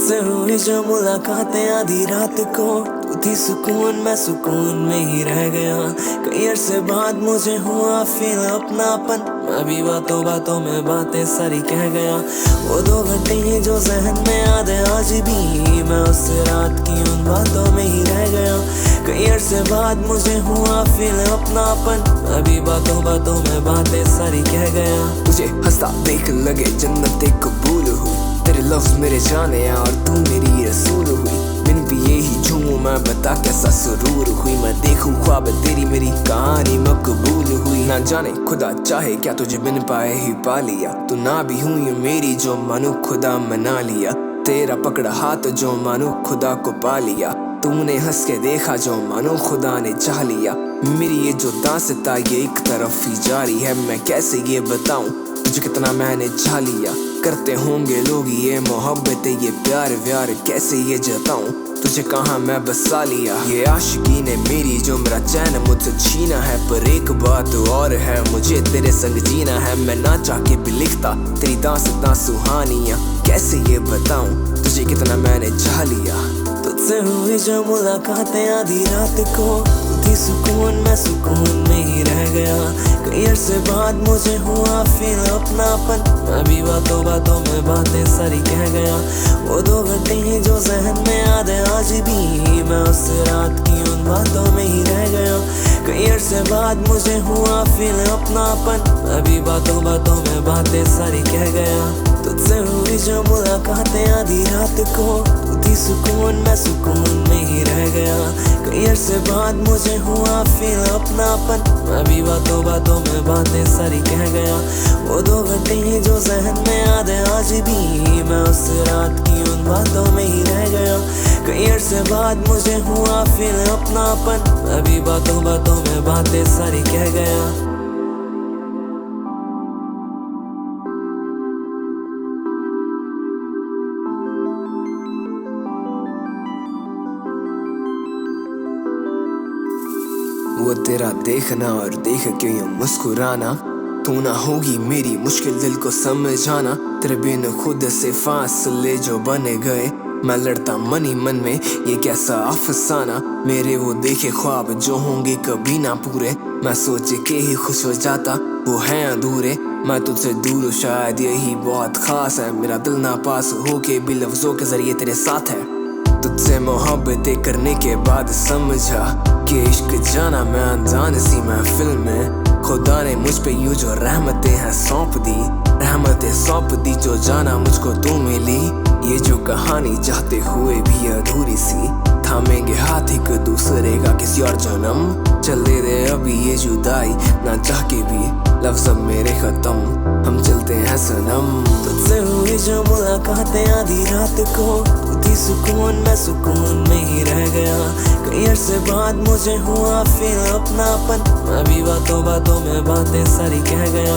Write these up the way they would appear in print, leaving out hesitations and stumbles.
तुझसे हुई जो मुलाकातें आधी रात को, तू थी सुकून, मैं सुकून में ही रह गया। कई अरसे बाद मुझे हुआ फील अपनापन, मैं भी बातों बातों में बातें सारी कह गया। वो 2 घंटे ही जो जहन में याद है आज भी, मैं उस रात की उन बातों में ही रह गया। कई अरसे बाद मुझे हुआ फील अपनापन, मैं भी बातों बातों में बातें सारी कह गया। मुझे हंसता देख लगे जन्नत कबूल हुई, तेरे लफ्ज मेरे जाने और तू मेरी रसूल हुई। बिन भी यही झूमूं मैं, बता कैसा सुरूर हुई। मैं देखूं ख्वाब तेरी मेरी कहानी मकबूल हुई। ना जाने खुदा चाहे क्या तुझे बिन पाए ही पा लिया। तू ना भी हुई मेरी जो मानो खुदा मना लिया। तेरा पकड़ा हाथ जो मानो खुदा को पा लिया। तूने हंस के देखा जो मानो खुदा ने चाह लिया। मेरी ये जो दास्तां ये एक तरफ ही जारी है, मैं कैसे ये बताऊं तुझे कितना मैंने चाह लिया। करते होंगे लोग ये मोहब्बत ये प्यार व्यार, कैसे ये जताऊं तुझे कहाँ मैं बसा लिया। ये आशिकी ने मेरी जो मेरा चैन मुझसे छीना है, पर एक बात और है मुझे तेरे संग जीना है। मैं ना चाह के भी लिखता तेरी दास्तां सुहानियां, कैसे ये बताऊं तुझे कितना मैंने चाह लिया। तुझसे हुई जो मुलाकातें आधी रात को, तू थी सुकून, मैं सुकून में ही रह गया। कई अरसे बाद मुझे हुआ फील अपनापन, मैं भी बातों बातों में बातें सारी कह गया। वो 2 घंटे ही जो जहन में याद है आज भी, मैं उस रात की उन बातों में ही रह गया। कई अरसे बाद मुझे हुआ फील अपनापन, मैं भी बातों बातों में बातें सारी कह गया। तुझसे हुई जो मुलाकातें आधी रात को, तू थी सुकून, मैं सुकून में ही रह गया। कई अरसे बाद मुझे हुआ फील अपनापन, मैं भी बातों बातों में बातें सारी कह गया। वो 2 घंटे ही जो जहन में याद है आज भी, मैं उस रात की उन बातों में ही रह गया। कई अरसे बाद मुझे हुआ फील अपनापन, मैं भी बातों बातों में बातें सारी कह गया। वो तेरा देखना और देख के यूं मुस्कुराना, तू ना होगी मेरी मुश्किल दिल को समझाना। तेरे बिन खुद से फासले जो बने गए, मैं लड़ता मनी मन में ये कैसा अफसाना। मेरे वो देखे ख्वाब जो होंगे कभी ना पूरे, मैं सोच के ही खुश हो जाता वो हैं अधूरे। मैं तुझसे दूर शायद यही बहुत खास है, मेरा दिल ना पास होके भी लफ्जों के जरिए तेरे साथ है। तुझसे मोहब्बतें करने के बाद समझा कि इश्क जाना मैं अनजान सी महफिल में। खुदा ने मुझ पे यूं जो रहमतें हैं सौंप दी, रहमतें सौंप दी जो जाना मुझको तू मिली। ये जो कहानी चाहते हुए भी अधूरी सी, थामेंगे हाथ एक दूसरे का किसी और जन्म। चल दे अभी ये जुदाई ना चाह के भी, लफ्ज़ अब मेरे खत्म, हम चलते हैं सनम। तुझसे हुई जो मुलाकातें आधी रात को, तू थी सुकून, मैं सुकून में ही रह गया। कई अरसे बाद मुझे हुआ फील अपनापन, मैं भी बातों बातों में बातें सारी कह गया।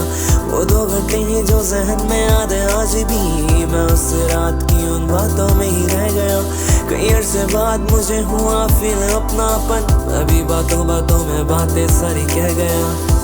वो 2 घंटे ही जो जहन में याद है आज भी, मैं उस रात की उन बातों में ही रह गया। कई अरसे बाद मुझे हुआ फील अपनापन, मैं भी बातों बातों में बातें सारी कह गया।